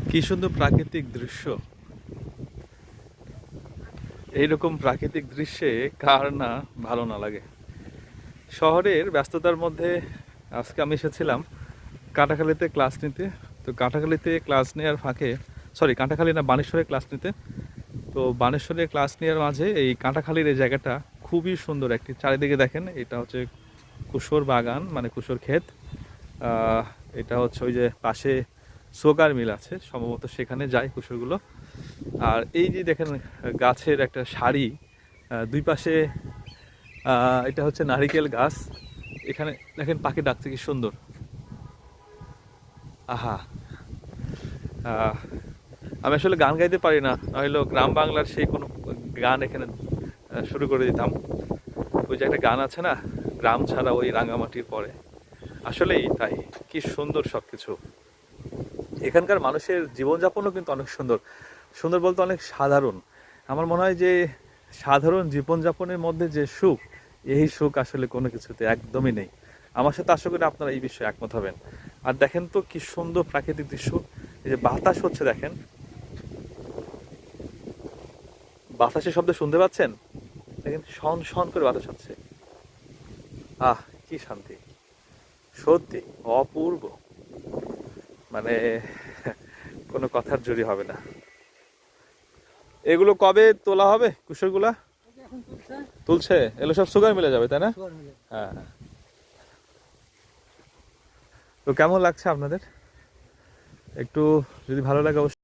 কি সুন্দর প্রাকৃতিক দৃশ্য। এইরকম প্রাকৃতিক দৃশ্যে কার না ভালো না লাগে। শহরের ব্যস্ততার মধ্যে আজকে আমি এসেছিলাম কাটাখালীতে ক্লাস নিতে। তো কাটাখালীতে ক্লাস নেওয়ার ফাঁকে, সরি কাটাখালী না, বানেশ্বরে ক্লাস নিতে। তো বানেশ্বরে ক্লাস নেওয়ার মাঝে এই কাটাখালীর এই জায়গাটা খুবই সুন্দর। একটি চারিদিকে দেখেন, এটা হচ্ছে কুশোর বাগান, মানে কুশোর ক্ষেত। এটা হচ্ছে ওই যে পাশে সুগার মিল আছে, সম্ভবত সেখানে যায় কুশোরগুলো। আর এই যে দেখেন গাছের একটা সারি, দুই পাশে এটা হচ্ছে নারিকেল গাছ। এখানে দেখেন পাখি ডাকছে কি সুন্দর। আহা, আহ, আমি আসলে গান গাইতে পারি না, নইলেও গ্রাম বাংলার সেই কোনো গান এখানে শুরু করে দিতাম। ওই যে একটা গান আছে না, গ্রাম ছাড়া ওই রাঙামাটির পরে। আসলেই তাই, কি সুন্দর সবকিছু। এখানকার মানুষের জীবনযাপনও কিন্তু অনেক সুন্দর। সুন্দর বলতে অনেক সাধারণ। আমার মনে হয় যে সাধারণ জীবনযাপনের মধ্যে যে সুখ, এই সুখ আসলে কোনো কিছুতে একদমই নেই। আমার সাথে আশা করি আপনারা এই বিষয়ে একমত হবেন। আর দেখেন তো কি সুন্দর প্রাকৃতিক দৃশ্য। এই যে বাতাস হচ্ছে দেখেন, বাতাসের শব্দ শুনতে পাচ্ছেন? দেখেন শন শন করে বাতাস হচ্ছে। আহ, কি শান্তি, সত্যি অপূর্ব। মানে কোনো কথার জুড়ি হবে না। এগুলো কবে তোলা হবে কুশরগুলা? তুলছে, এগুলো সব সুগার মিলে যাবে তাই না? হ্যাঁ। তো কেমন লাগছে আপনাদের? একটু যদি ভালো লাগে অবশ্যই